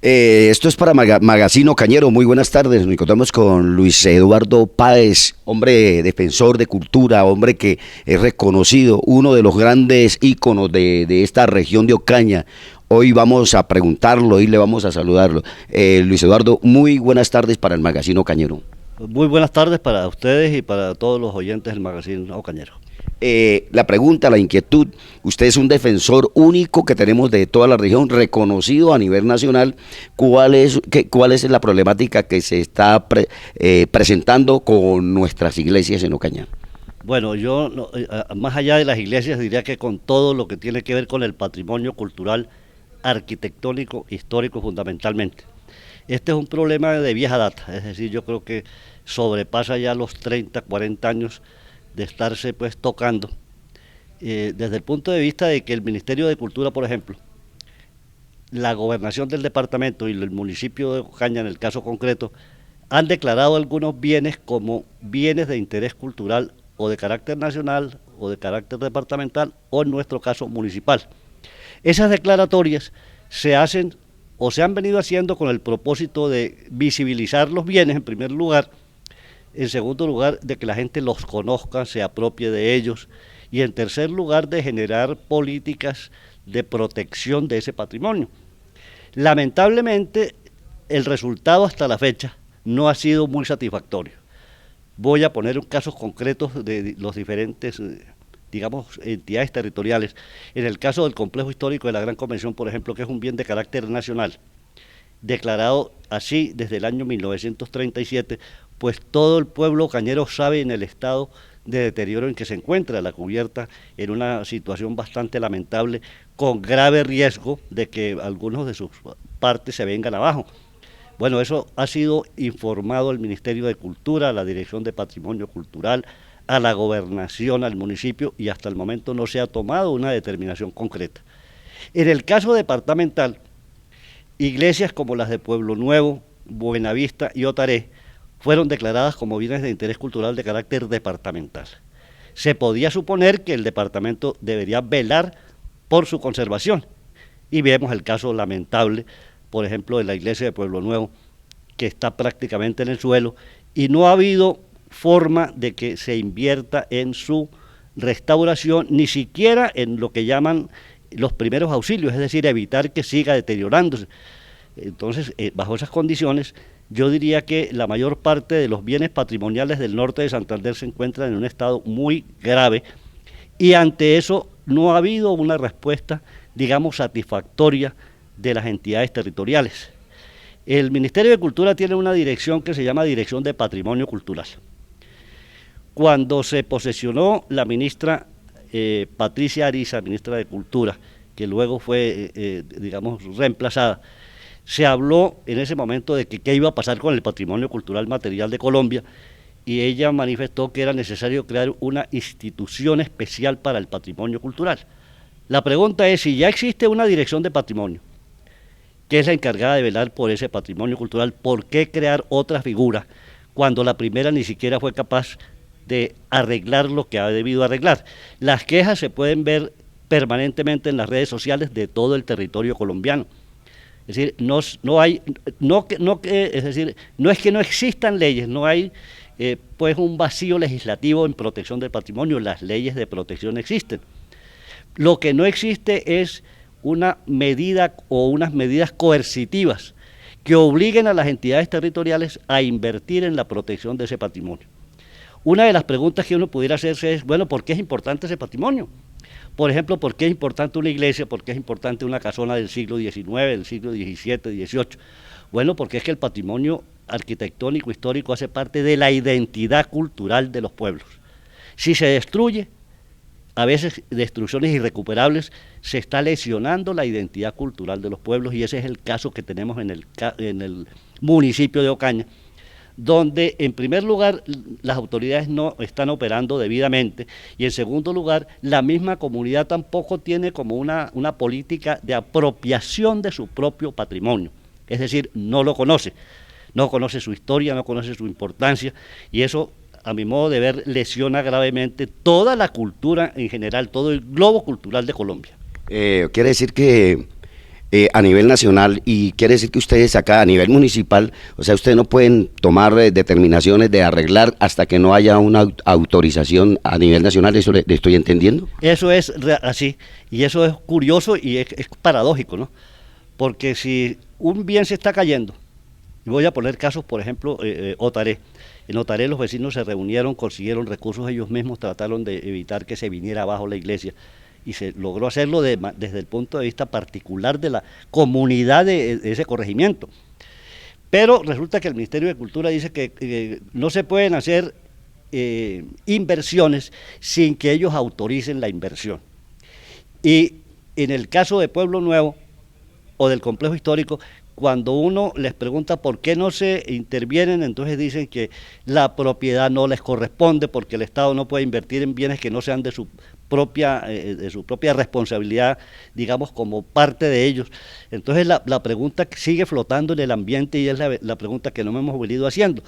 Esto es para Magazine Ocañero. Muy buenas tardes. Nos encontramos con Luis Eduardo Páez, hombre defensor de cultura, hombre que es reconocido, uno de los grandes íconos de esta región de Ocaña. Hoy vamos a preguntarlo y le vamos a saludarlo. Luis Eduardo, muy buenas tardes para el Magazine Ocañero. Muy buenas tardes para ustedes y para todos los oyentes del Magazine Ocañero. La pregunta, la inquietud, usted es un defensor único que tenemos de toda la región, reconocido a nivel nacional. ¿Cuál es la problemática que se está presentando con nuestras iglesias en Ocaña? Bueno, yo más allá de las iglesias diría que con todo lo que tiene que ver con el patrimonio cultural, arquitectónico, histórico fundamentalmente. Este es un problema de vieja data, es decir, yo creo que sobrepasa ya los 30, 40 años de estarse pues tocando, desde el punto de vista de que el Ministerio de Cultura, por ejemplo, la gobernación del departamento y el municipio de Ocaña, en el caso concreto, han declarado algunos bienes como bienes de interés cultural o de carácter nacional o de carácter departamental o en nuestro caso municipal. Esas declaratorias se hacen o se han venido haciendo con el propósito de visibilizar los bienes en primer lugar, en segundo lugar de que la gente los conozca, se apropie de ellos y en tercer lugar de generar políticas de protección de ese patrimonio. Lamentablemente el resultado hasta la fecha no ha sido muy satisfactorio. Voy a poner casos concretos de los diferentes, digamos, entidades territoriales. En el caso del complejo histórico de la Gran Convención, por ejemplo, que es un bien de carácter nacional, declarado así desde el año 1937, pues todo el pueblo ocañero sabe en el estado de deterioro en que se encuentra la cubierta, en una situación bastante lamentable, con grave riesgo de que algunos de sus partes se vengan abajo. Bueno, eso ha sido informado al Ministerio de Cultura, a la Dirección de Patrimonio Cultural, a la gobernación, al municipio, y hasta el momento no se ha tomado una determinación concreta. En el caso departamental, iglesias como las de Pueblo Nuevo, Buenavista y Otaré fueron declaradas como bienes de interés cultural de carácter departamental. Se podía suponer que el departamento debería velar por su conservación, y vemos el caso lamentable, por ejemplo, de la iglesia de Pueblo Nuevo, que está prácticamente en el suelo, y no ha habido forma de que se invierta en su restauración, ni siquiera en lo que llaman los primeros auxilios, es decir, evitar que siga deteriorándose. Entonces, bajo esas condiciones, yo diría que la mayor parte de los bienes patrimoniales del norte de Santander se encuentran en un estado muy grave y ante eso no ha habido una respuesta, digamos, satisfactoria de las entidades territoriales. El Ministerio de Cultura tiene una dirección que se llama Dirección de Patrimonio Cultural. Cuando se posesionó la ministra Patricia Ariza, ministra de Cultura, que luego fue, digamos, reemplazada, se habló en ese momento de que qué iba a pasar con el patrimonio cultural material de Colombia y ella manifestó que era necesario crear una institución especial para el patrimonio cultural. La pregunta es si ya existe una dirección de patrimonio, que es la encargada de velar por ese patrimonio cultural, ¿por qué crear otra figura cuando la primera ni siquiera fue capaz de arreglar lo que ha debido arreglar? Las quejas se pueden ver permanentemente en las redes sociales de todo el territorio colombiano. Es decir, no es que no existan leyes, no hay pues un vacío legislativo en protección del patrimonio, las leyes de protección existen. Lo que no existe es una medida o unas medidas coercitivas que obliguen a las entidades territoriales a invertir en la protección de ese patrimonio. Una de las preguntas que uno pudiera hacerse es, bueno, ¿por qué es importante ese patrimonio? Por ejemplo, ¿por qué es importante una iglesia? ¿Por qué es importante una casona del siglo XIX, del siglo XVII, XVIII? Bueno, porque es que el patrimonio arquitectónico histórico hace parte de la identidad cultural de los pueblos. Si se destruye, a veces destrucciones irrecuperables, se está lesionando la identidad cultural de los pueblos y ese es el caso que tenemos en el municipio de Ocaña, donde en primer lugar las autoridades no están operando debidamente y en segundo lugar la misma comunidad tampoco tiene como una política de apropiación de su propio patrimonio, es decir, no lo conoce, no conoce su historia, no conoce su importancia y eso a mi modo de ver lesiona gravemente toda la cultura en general, todo el globo cultural de Colombia. Quiere decir que a nivel nacional, y quiere decir que ustedes acá a nivel municipal, o sea, ustedes no pueden tomar determinaciones de arreglar hasta que no haya una autorización a nivel nacional. ¿Eso le estoy entendiendo? Eso es así, y eso es curioso y es paradójico, ¿no? Porque si un bien se está cayendo, y voy a poner casos, por ejemplo, Otaré. En Otaré los vecinos se reunieron, consiguieron recursos ellos mismos, trataron de evitar que se viniera abajo la iglesia, y se logró hacerlo desde el punto de vista particular de la comunidad de ese corregimiento. Pero resulta que el Ministerio de Cultura dice que no se pueden hacer inversiones sin que ellos autoricen la inversión. Y en el caso de Pueblo Nuevo o del complejo histórico, cuando uno les pregunta por qué no se intervienen, entonces dicen que la propiedad no les corresponde porque el Estado no puede invertir en bienes que no sean de su propia responsabilidad, digamos, como parte de ellos. Entonces la pregunta sigue flotando en el ambiente, y es la pregunta que no me hemos venido haciendo.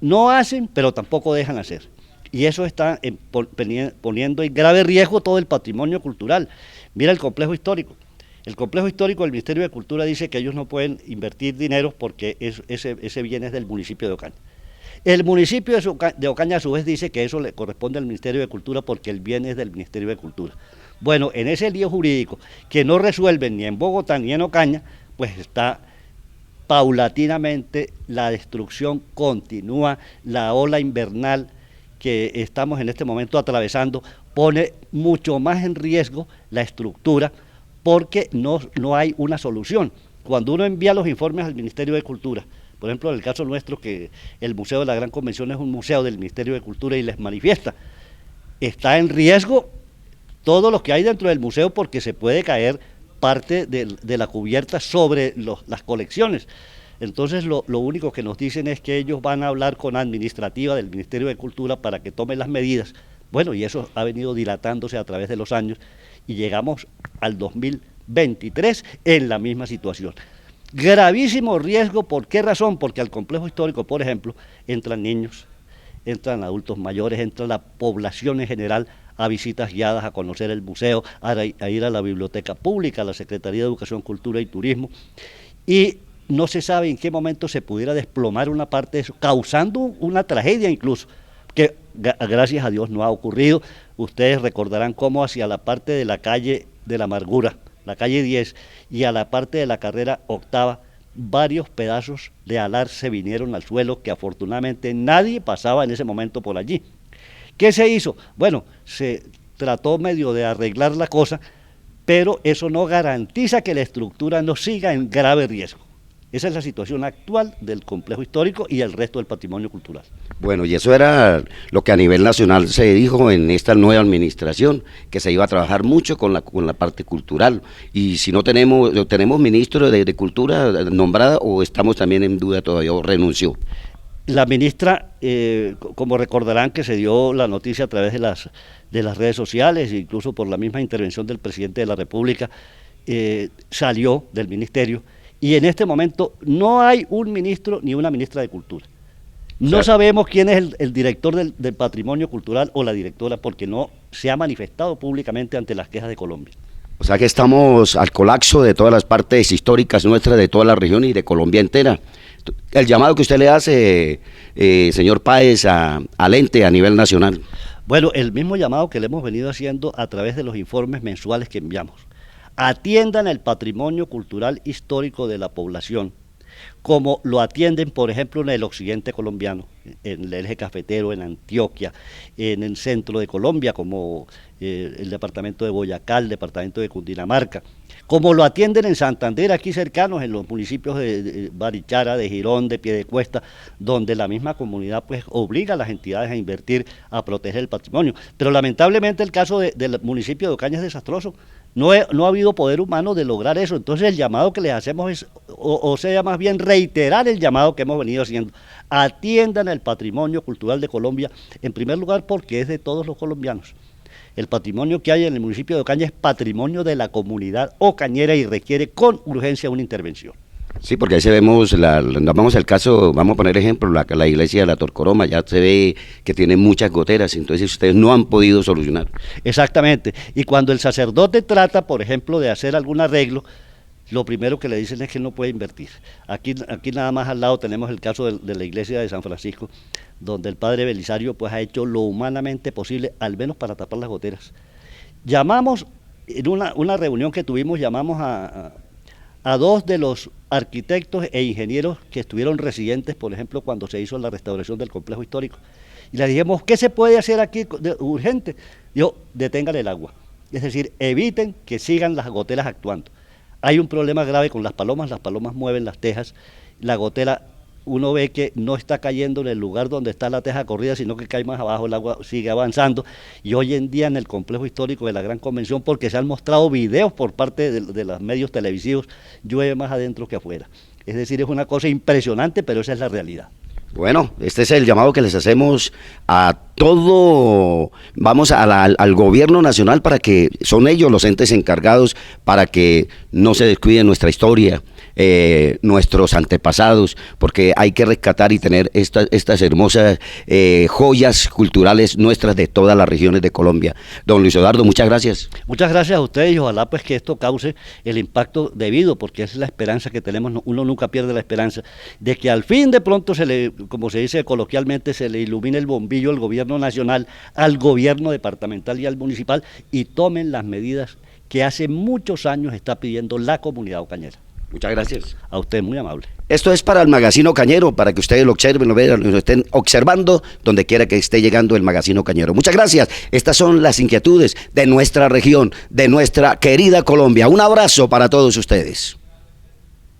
No hacen, pero tampoco dejan hacer. Y eso está poniendo en grave riesgo todo el patrimonio cultural. Mira el complejo histórico. El complejo histórico del Ministerio de Cultura dice que ellos no pueden invertir dinero porque ese bien es del municipio de Ocaña. El municipio de Ocaña a su vez dice que eso le corresponde al Ministerio de Cultura porque el bien es del Ministerio de Cultura. Bueno, en ese lío jurídico que no resuelven ni en Bogotá ni en Ocaña, pues está paulatinamente la destrucción continúa, la ola invernal que estamos en este momento atravesando pone mucho más en riesgo la estructura, porque no hay una solución. Cuando uno envía los informes al Ministerio de Cultura, por ejemplo, en el caso nuestro, que el Museo de la Gran Convención es un museo del Ministerio de Cultura, y les manifiesta, está en riesgo todo lo que hay dentro del museo porque se puede caer parte de la cubierta sobre las colecciones. Entonces lo único que nos dicen es que ellos van a hablar con administrativa del Ministerio de Cultura para que tomen las medidas. Bueno, y eso ha venido dilatándose a través de los años, y llegamos al 2023 en la misma situación. Gravísimo riesgo, ¿por qué razón? Porque al complejo histórico, por ejemplo, entran niños, entran adultos mayores, entra la población en general a visitas guiadas, a conocer el museo, a ir a la biblioteca pública, a la Secretaría de Educación, Cultura y Turismo, y no se sabe en qué momento se pudiera desplomar una parte de eso, causando una tragedia incluso, que gracias a Dios no ha ocurrido. Ustedes recordarán cómo hacia la parte de la calle de la Amargura, la calle 10, y a la parte de la carrera octava, varios pedazos de alar se vinieron al suelo, que afortunadamente nadie pasaba en ese momento por allí. ¿Qué se hizo? Bueno, se trató medio de arreglar la cosa, pero eso no garantiza que la estructura no siga en grave riesgo. Esa es la situación actual del complejo histórico y el resto del patrimonio cultural. Bueno, y eso era lo que a nivel nacional se dijo en esta nueva administración, que se iba a trabajar mucho con la parte cultural. Y si no tenemos ministro de Cultura nombrada, o estamos también en duda todavía, o renunció. La ministra, como recordarán que se dio la noticia a través de las redes sociales, incluso por la misma intervención del presidente de la República, salió del ministerio, y en este momento no hay un ministro ni una ministra de Cultura. No sabemos quién es el director del patrimonio cultural o la directora, porque no se ha manifestado públicamente ante las quejas de Colombia. O sea que estamos al colapso de todas las partes históricas nuestras, de toda la región y de Colombia entera. El llamado que usted le hace, señor Páez, al ente a nivel nacional. Bueno, el mismo llamado que le hemos venido haciendo a través de los informes mensuales que enviamos. Atiendan el patrimonio cultural histórico de la población, como lo atienden, por ejemplo, en el occidente colombiano, en el eje cafetero, en Antioquia, en el centro de Colombia, como el departamento de Boyacá, el departamento de Cundinamarca, como lo atienden en Santander, aquí cercanos, en los municipios de Barichara, de Girón, de Piedecuesta, donde la misma comunidad pues obliga a las entidades a invertir, a proteger el patrimonio. Pero lamentablemente el caso del municipio de Ocaña es desastroso. No ha habido poder humano de lograr eso. Entonces el llamado que les hacemos es, o sea, más bien reiterar el llamado que hemos venido haciendo. Atiendan el patrimonio cultural de Colombia, en primer lugar porque es de todos los colombianos. El patrimonio que hay en el municipio de Ocaña es patrimonio de la comunidad ocañera y requiere con urgencia una intervención. Sí, porque ahí se vemos, vamos al caso, vamos a poner ejemplo, la iglesia de la Torcoroma, ya se ve que tiene muchas goteras, entonces ustedes no han podido solucionar. Exactamente, y cuando el sacerdote trata, por ejemplo, de hacer algún arreglo, lo primero que le dicen es que no puede invertir. Aquí nada más al lado tenemos el caso de la iglesia de San Francisco, donde el padre Belisario pues ha hecho lo humanamente posible, al menos para tapar las goteras. Llamamos, en una reunión que tuvimos, llamamos a dos de los arquitectos e ingenieros que estuvieron residentes, por ejemplo, cuando se hizo la restauración del complejo histórico. Y les dijimos, ¿qué se puede hacer aquí urgente? Dijo, detengan el agua. Es decir, eviten que sigan las goteras actuando. Hay un problema grave con las palomas mueven las tejas, la gotera, uno ve que no está cayendo en el lugar donde está la teja corrida, sino que cae más abajo, el agua sigue avanzando, y hoy en día en el complejo histórico de la Gran Convención, porque se han mostrado videos por parte de los medios televisivos, llueve más adentro que afuera. Es decir, es una cosa impresionante, pero esa es la realidad. Bueno, este es el llamado que les hacemos a todo, vamos al gobierno nacional, para que son ellos los entes encargados para que no se descuide nuestra historia, nuestros antepasados, porque hay que rescatar y tener estas hermosas joyas culturales nuestras de todas las regiones de Colombia. Don Luis Eduardo, muchas gracias. Muchas gracias a ustedes y ojalá pues que esto cause el impacto debido, porque es la esperanza que tenemos, uno nunca pierde la esperanza de que al fin de pronto como se dice coloquialmente, se le ilumine el bombillo al gobierno nacional, al gobierno departamental y al municipal, y tomen las medidas que hace muchos años está pidiendo la comunidad ocañera. Muchas gracias. A usted, muy amable. Esto es para el Magazine Cañero, para que ustedes lo observen, lo vean, lo estén observando donde quiera que esté llegando el Magazine Cañero. Muchas gracias. Estas son las inquietudes de nuestra región, de nuestra querida Colombia. Un abrazo para todos ustedes.